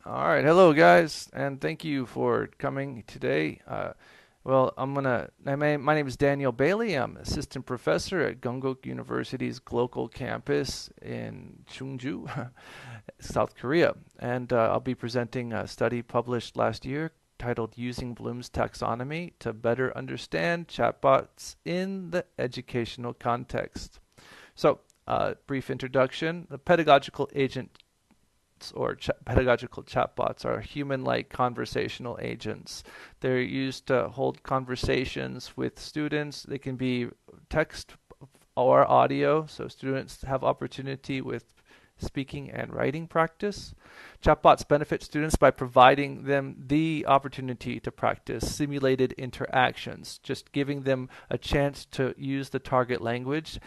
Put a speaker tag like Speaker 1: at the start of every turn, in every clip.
Speaker 1: All right, hello guys, and thank you for coming today. My name is Daniel Bailey. I'm assistant professor at Gunguk University's Global campus in Chungju, South Korea, and I'll be presenting a study published last year titled "Using Bloom's Taxonomy to Better Understand Chatbots in the Educational Context." So, brief introduction: the pedagogical agent or pedagogical chatbots are human-like conversational agents. They're used to hold conversations with students. They can be text or audio, so students have opportunity with speaking and writing practice. Chatbots benefit students by providing them the opportunity to practice simulated interactions, just giving them a chance to use the target language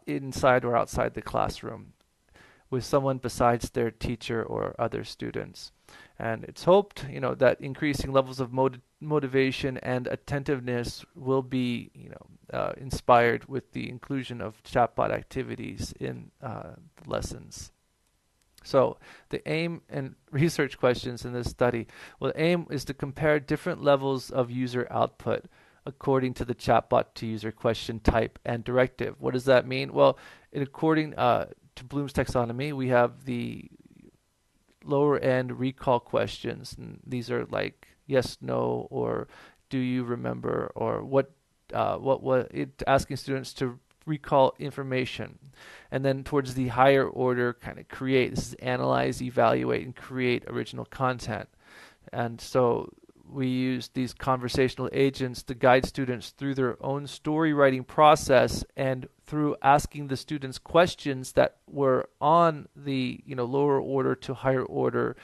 Speaker 1: inside or outside the classroom with someone besides their teacher or other students. And it's hoped, that increasing levels of motivation and attentiveness will be, inspired with the inclusion of chatbot activities in the lessons. So the aim and research questions in this study, well, the aim is to compare different levels of user output according to the chatbot to user question type and directive. What does that mean? Well, according to Bloom's taxonomy, we have the lower end recall questions. And these are like yes, no, or do you remember, or asking students to recall information. And then towards the higher order, kind of create. This is analyze, evaluate, and create original content. And so we use these conversational agents to guide students through their own story writing process and through asking the students questions that were on the lower order to higher order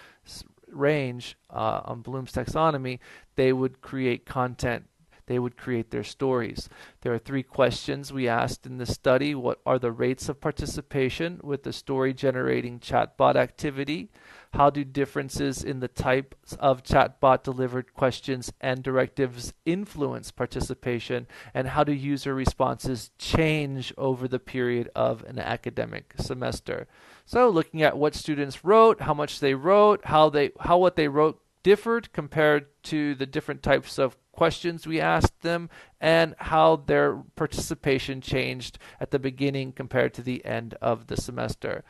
Speaker 1: range on Bloom's taxonomy. They would create content. They would create their stories. There are three questions we asked in this study. What are the rates of participation with the story generating chatbot activity? How do differences in the types of chatbot delivered questions and directives influence participation? And how do user responses change over the period of an academic semester? So looking at what students wrote, how much they wrote, how what they wrote differed compared to the different types of questions we asked them, and how their participation changed at the beginning compared to the end of the semester.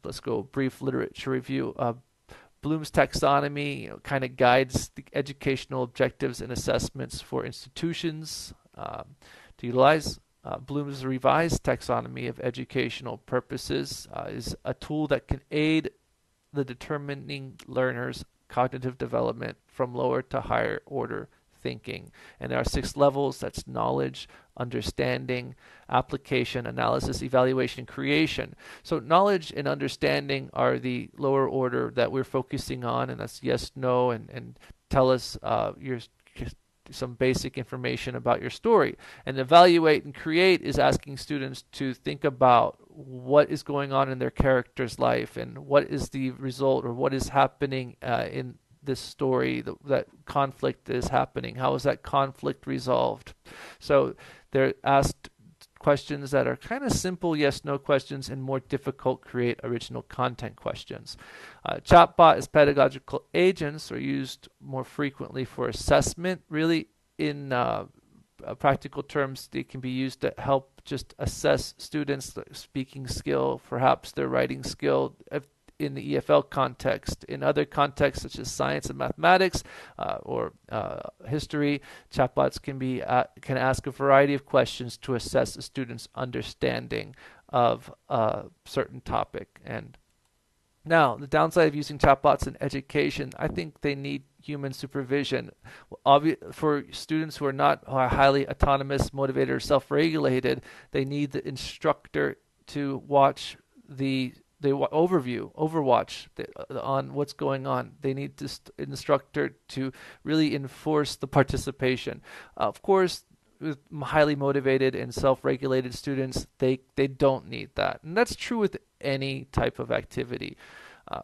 Speaker 1: Let's go brief literature review. Bloom's taxonomy kind of guides the educational objectives and assessments for institutions to utilize. Bloom's revised taxonomy of educational purposes is a tool that can aid the determining learners' cognitive development from lower to higher order thinking. And there are 6 levels. That's knowledge, understanding, application, analysis, evaluation, creation. So knowledge and understanding are the lower order that we're focusing on, and that's yes, no, and tell us your some basic information about your story. And evaluate and create is asking students to think about what is going on in their character's life and what is the result or what is happening in this story, that conflict is happening. How is that conflict resolved? So they're asked questions that are kind of simple yes no questions and more difficult create original content questions. Chatbot as pedagogical agents are used more frequently for assessment. Really, in practical terms, they can be used to help just assess students' speaking skill, perhaps their writing skill, in the EFL context. In other contexts, such as science and mathematics or history, chatbots can ask a variety of questions to assess a student's understanding of a certain topic. And now, the downside of using chatbots in education, I think they need human supervision. For students who are highly autonomous, motivated, or self-regulated, they need the instructor to watch the overwatch on what's going on. They need this instructor to really enforce the participation. Of course, with highly motivated and self-regulated students, they don't need that, and that's true with any type of activity.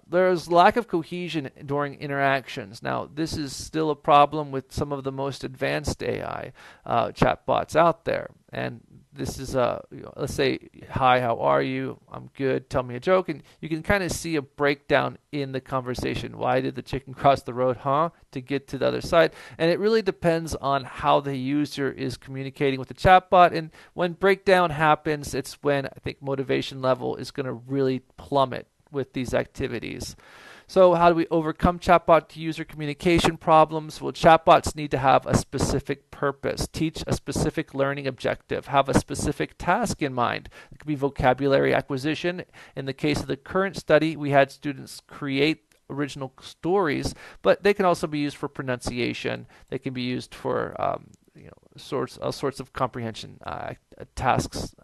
Speaker 1: There's lack of cohesion during interactions. Now, this is still a problem with some of the most advanced AI chatbots out there, and this is let's say, hi, how are you? I'm good. Tell me a joke. And you can kind of see a breakdown in the conversation. Why did the chicken cross the road, huh? To get to the other side. And it really depends on how the user is communicating with the chatbot. And when breakdown happens, it's when I think motivation level is going to really plummet with these activities. So how do we overcome chatbot to user communication problems? Well, chatbots need to have a specific purpose, teach a specific learning objective, have a specific task in mind. It could be vocabulary acquisition. In the case of the current study, we had students create original stories, but they can also be used for pronunciation. They can be used for all sorts of comprehension tasks.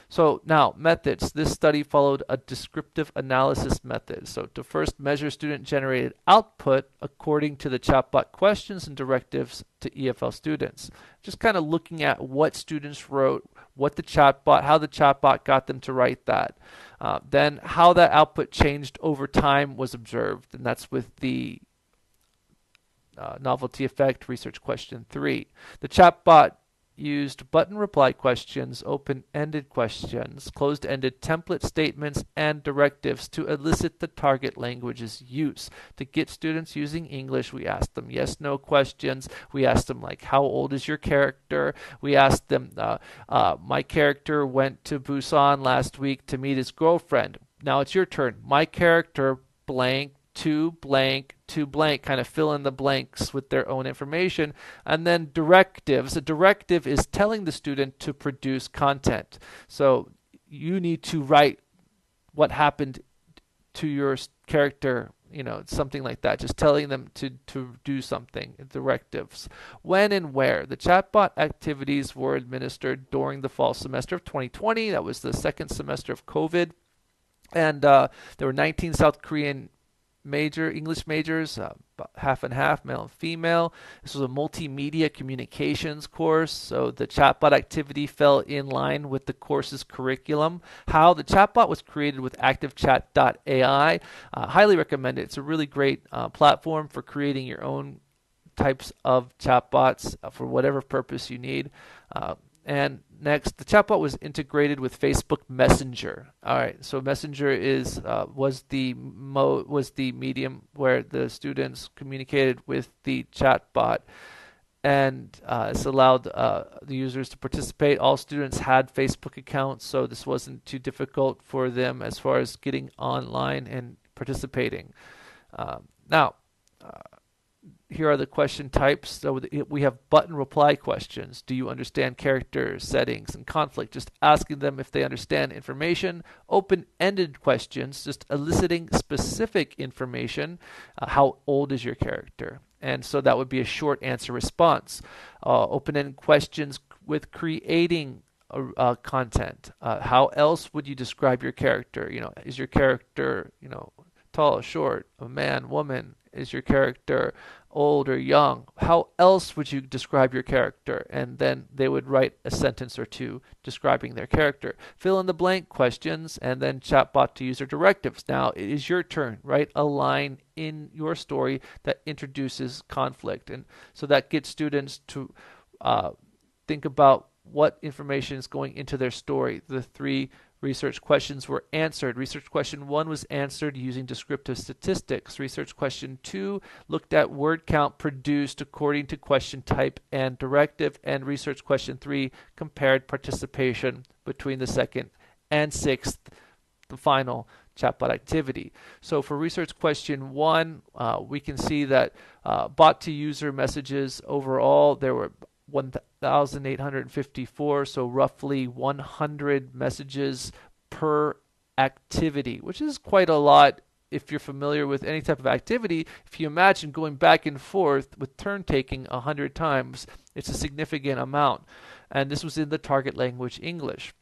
Speaker 1: So now, methods. This study followed a descriptive analysis method. So to first measure student-generated output according to the chatbot questions and directives to EFL students. Just kind of looking at what students wrote, how the chatbot got them to write that. Then how that output changed over time was observed, and that's with the novelty effect research question 3. The chatbot used button reply questions, open-ended questions, closed-ended template statements, and directives to elicit the target language's use. To get students using English, we asked them yes/no questions. We asked them like, how old is your character? We asked them, my character went to Busan last week to meet his girlfriend. Now it's your turn. My character blank to blank to blank, kind of fill in the blanks with their own information. And then directives. A directive is telling the student to produce content. So you need to write what happened to your character, something like that, just telling them to do something, directives. When and where. The chatbot activities were administered during the fall semester of 2020. That was the second semester of COVID. And there were 19 South Korean English majors, about half and half, male and female. This was a multimedia communications course, so the chatbot activity fell in line with the course's curriculum. How the chatbot was created with ActiveChat.ai. Highly recommend it. It's a really great platform for creating your own types of chatbots for whatever purpose you need. And next, the chatbot was integrated with Facebook Messenger. All right, so Messenger was the medium where the students communicated with the chatbot, and this allowed the users to participate. All students had Facebook accounts, so this wasn't too difficult for them as far as getting online and participating. Now. Here are the question types. So we have button reply questions. Do you understand character settings and conflict? Just asking them if they understand information. Open-ended questions, just eliciting specific information. How old is your character? And so that would be a short answer response. Open-ended questions with creating content. How else would you describe your character? Is your character, tall, short, a man, woman? Is your character old or young? How else would you describe your character? And then they would write a sentence or two describing their character. Fill in the blank questions, and then chatbot to user directives. Now it is your turn. Write a line in your story that introduces conflict. And so that gets students to think about what information is going into their story. The 3 research questions were answered. Research question 1 was answered using descriptive statistics. Research question 2 looked at word count produced according to question type and directive. And research question 3 compared participation between the second and sixth, the final chatbot activity. So for research question 1, we can see that bot to user messages overall, there were 1,854, so roughly 100 messages per activity, which is quite a lot if you're familiar with any type of activity. If you imagine going back and forth with turn taking 100 times, it's a significant amount. And this was in the target language English.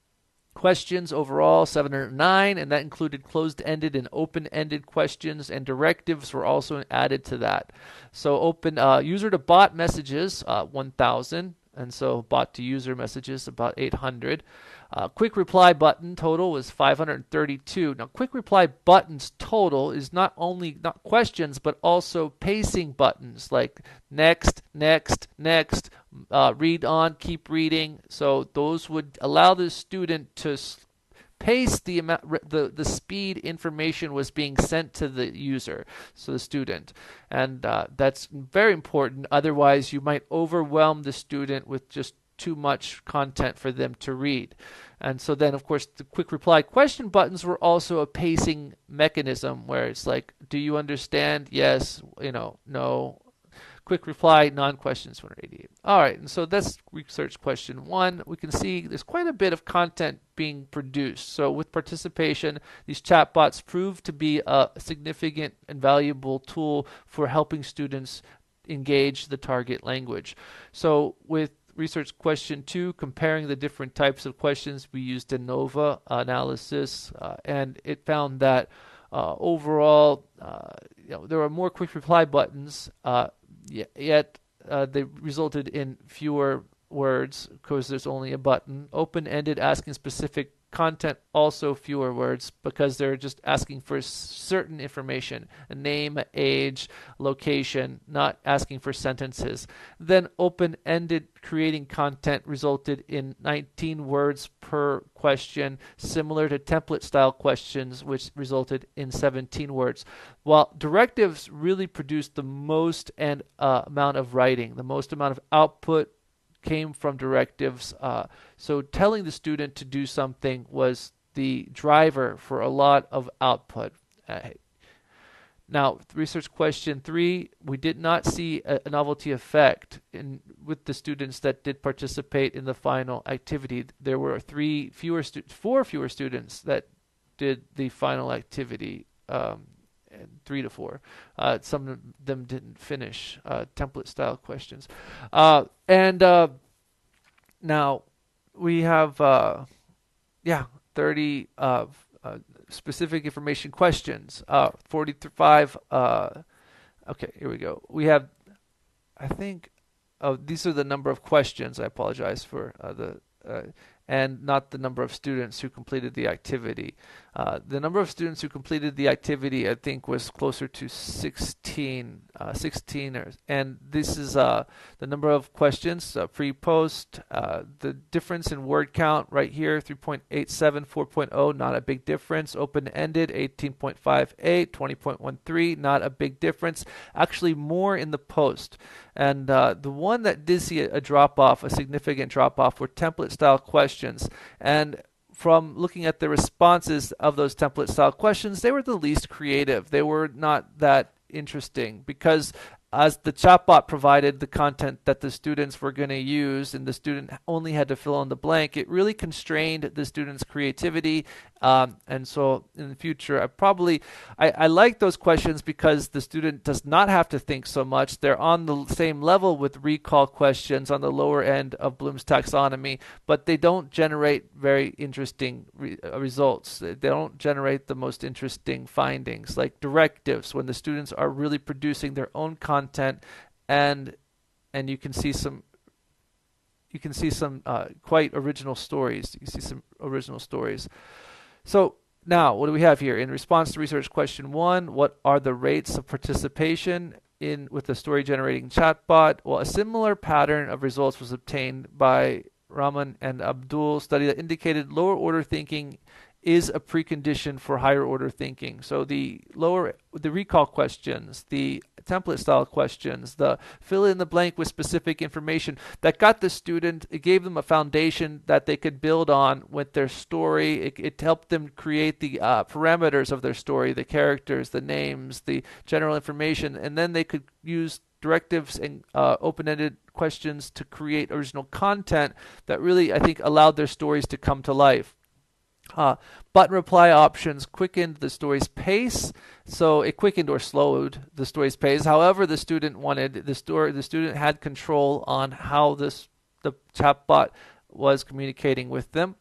Speaker 1: Questions overall 709, and that included closed-ended and open-ended questions, and directives were also added to that. So open user to bot messages 1,000, and so bot to user messages about 800. Quick reply button total was 532. Now quick reply buttons total is not questions but also pacing buttons like next, next, next, read on, keep reading. So those would allow the student to pace the amount, the speed information was being sent to the user, so the student, and that's very important. Otherwise, you might overwhelm the student with just too much content for them to read. And so then, of course, the quick reply question buttons were also a pacing mechanism where it's like, do you understand? Yes, no. Quick reply, non-questions 288. All right, and so that's research question 1. We can see there's quite a bit of content being produced. So with participation, these chatbots prove to be a significant and valuable tool for helping students engage the target language. So with research question 2, comparing the different types of questions, we used ANOVA analysis, and it found that overall, there are more quick reply buttons, yet they resulted in fewer words because there's only a button. Open-ended, asking specific content, also fewer words because they're just asking for certain information, a name, age, location, not asking for sentences. Then open-ended, creating content resulted in 19 words per question, similar to template-style questions, which resulted in 17 words. While directives really produced the most amount of writing, the most amount of output came from directives. So telling the student to do something was the driver for a lot of output. Now, research question 3, we did not see a novelty effect with the students that did participate in the final activity. There were 4 fewer students that did the final activity. And 3 to 4. Some of them didn't finish template style questions. Now we have 30 specific information questions. 45. Okay, here we go. We have, I think, these are the number of questions. I apologize for and not the number of students who completed the activity. The number of students who completed the activity, I think, was closer to 16. And this is the number of questions pre-post. The difference in word count right here, 3.87, 4.0, not a big difference. Open-ended, 18.58, 20.13, not a big difference. Actually, more in the post. And the one that did see a drop-off, a significant drop-off, were template-style questions. And from looking at the responses of those template-style questions, they were the least creative. They were not that interesting because as the chatbot provided the content that the students were going to use and the student only had to fill in the blank, it really constrained the student's creativity. And so in the future, I like those questions because the student does not have to think so much. They're on the same level with recall questions on the lower end of Bloom's taxonomy, but they don't generate very interesting results. They don't generate the most interesting findings, like directives, when the students are really producing their own content, and you can see some quite original stories. You can see some original stories. So now, what do we have here? In response to research question 1, what are the rates of participation with the story generating chatbot? Well, a similar pattern of results was obtained by Rahman and Abdul study that indicated lower order thinking is a precondition for higher order thinking. So the recall questions, the template style questions, the fill in the blank with specific information, that got the student, it gave them a foundation that they could build on with their story. It helped them create the parameters of their story, the characters, the names, the general information, and then they could use directives and open-ended questions to create original content that really, I think, allowed their stories to come to life. Button reply options quickened the story's pace, so it quickened or slowed the story's pace. However, the student had control on how the chatbot was communicating with them.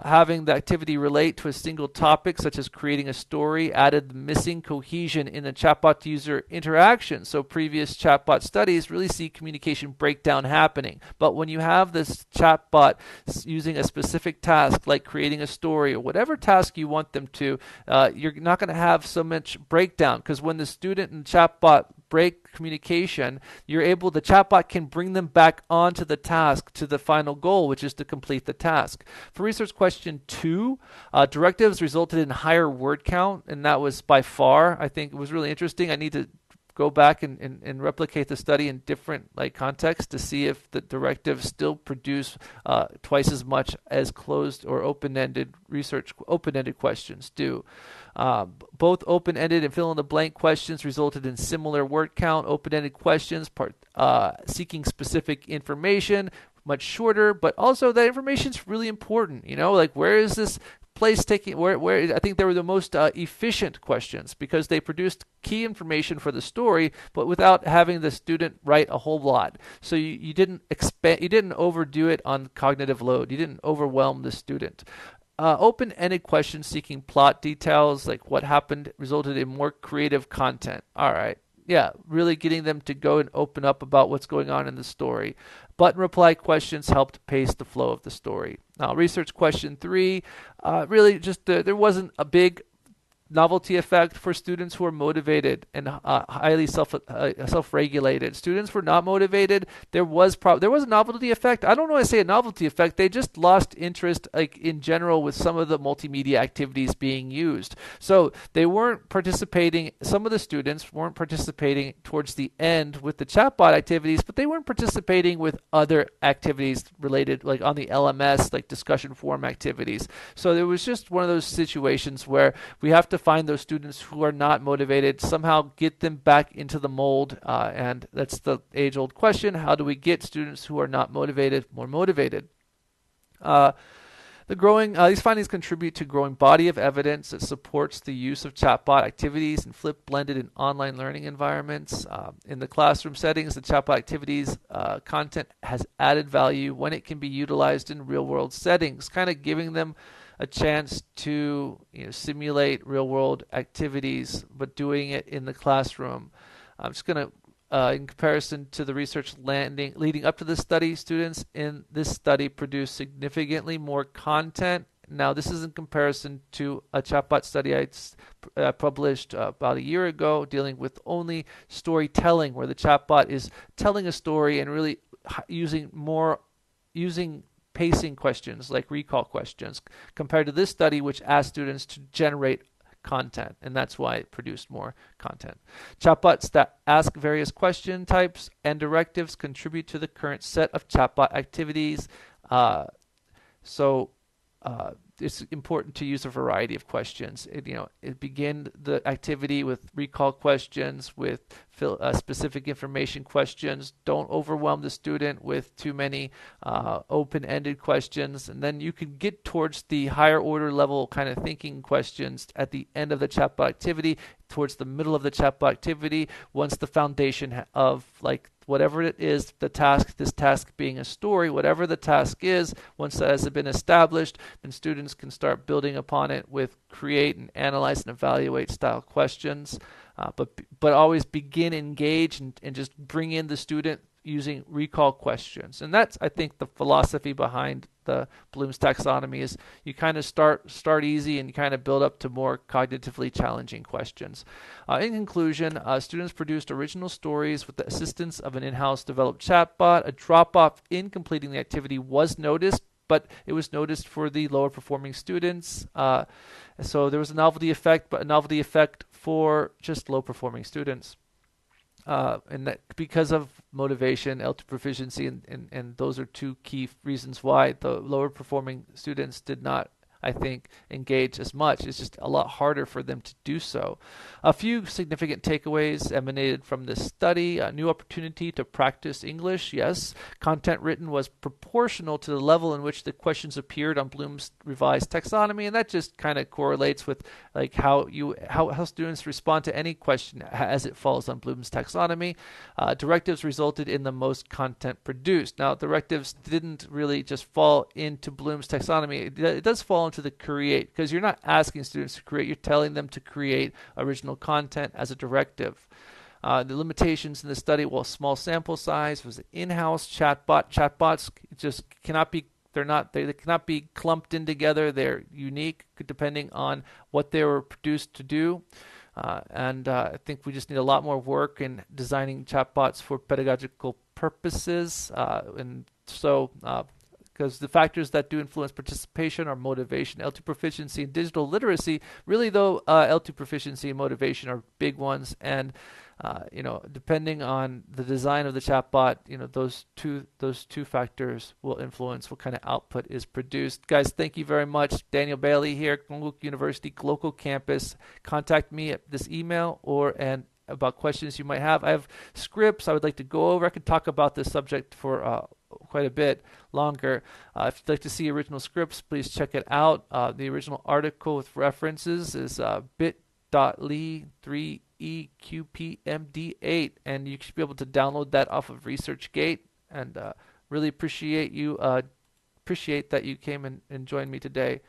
Speaker 1: Having the activity relate to a single topic, such as creating a story, added the missing cohesion in the chatbot-user interaction. So previous chatbot studies really see communication breakdown happening. But when you have this chatbot using a specific task, like creating a story or whatever task you want them to, you're not going to have so much breakdown, because when the student and chatbot break communication, the chatbot can bring them back onto the task, to the final goal, which is to complete the task. For research question 2, directives resulted in higher word count, and that was by far, I think it was really interesting. I need to go back and replicate the study in different contexts to see if the directives still produce twice as much as closed or open-ended questions do. Both open-ended and fill-in-the-blank questions resulted in similar word count. Open-ended questions seeking specific information, much shorter, but also that information is really important. Where is this place taking, where I think they were the most efficient questions, because they produced key information for the story, but without having the student write a whole lot. So you didn't overdo it on cognitive load. You didn't overwhelm the student. Open-ended questions seeking plot details, like what happened, resulted in more creative content. All right. Yeah, really getting them to go and open up about what's going on in the story. Button reply questions helped pace the flow of the story. Now, research question 3, really just there wasn't a big novelty effect for students who are motivated and highly self-regulated. Students were not motivated. There was a novelty effect. I don't know why I say a novelty effect. They just lost interest, in general, with some of the multimedia activities being used. So they weren't participating. Some of the students weren't participating towards the end with the chatbot activities, but they weren't participating with other activities related, like on the LMS, like discussion forum activities. So there was just one of those situations where we have to find those students who are not motivated, somehow get them back into the mold, and that's the age-old question: how do we get students who are not motivated more motivated? These findings contribute to growing body of evidence that supports the use of chatbot activities and flipped blended in online learning environments. In the classroom settings, the chatbot activities content has added value when it can be utilized in real-world settings, kind of giving them a chance to simulate real-world activities, but doing it in the classroom. I'm just going to, in comparison to the research leading up to this study, students in this study produced significantly more content. Now, this is in comparison to a chatbot study I published about a year ago, dealing with only storytelling, where the chatbot is telling a story and really using pacing questions like recall questions, compared to this study, which asked students to generate content, and that's why it produced more content. Chatbots that ask various question types and directives contribute to the current set of chatbot activities. It's important to use a variety of questions. Begin the activity with recall questions, with specific information questions. Don't overwhelm the student with too many open-ended questions. And then you can get towards the higher order level kind of thinking questions at the end of the chatbot activity, towards the middle of the chatbot activity, once the foundation of whatever it is, this task being a story, whatever the task is, once that has been established, then students can start building upon it with create and analyze and evaluate style questions. But always begin, engage, and just bring in the student using recall questions. And that's, I think, the philosophy behind the Bloom's taxonomy, is you kind of start easy and you kind of build up to more cognitively challenging questions. In conclusion, students produced original stories with the assistance of an in-house developed chatbot. A drop-off in completing the activity was noticed, but it was noticed for the lower performing students. So there was a novelty effect, but a novelty effect for just low performing students. And that because of motivation, L2 proficiency, and those are two key reasons why the lower performing students did not, I think, engage as much. It's just a lot harder for them to do so. A few significant takeaways emanated from this study. A new opportunity to practice English. Yes, content written was proportional to the level in which the questions appeared on Bloom's revised taxonomy, and that just kind of correlates with how students respond to any question as it falls on Bloom's taxonomy. Directives resulted in the most content produced. Now, directives didn't really just fall into Bloom's taxonomy. It does fall into the create, because you're not asking students to create, you're telling them to create original content as a directive. The limitations in the study, small sample size, was in-house chatbot. Chatbots just cannot be, they cannot be clumped in together. They're unique depending on what they were produced to do. I think we just need a lot more work in designing chatbots for pedagogical purposes. And so, because the factors that do influence participation are motivation, L2 proficiency, and digital literacy. Really, though, L2 proficiency and motivation are big ones, and depending on the design of the chatbot, those two factors will influence what kind of output is produced. Guys, thank you very much. Daniel Bailey here, Gonguk University Local Campus. Contact me at this email and about questions you might have. I have scripts I would like to go over. I could talk about this subject for quite a bit longer. If you'd like to see original scripts, please check it out. The original article with references is bit.ly 3EQPMD8, and you should be able to download that off of ResearchGate. And really appreciate that you came and joined me today.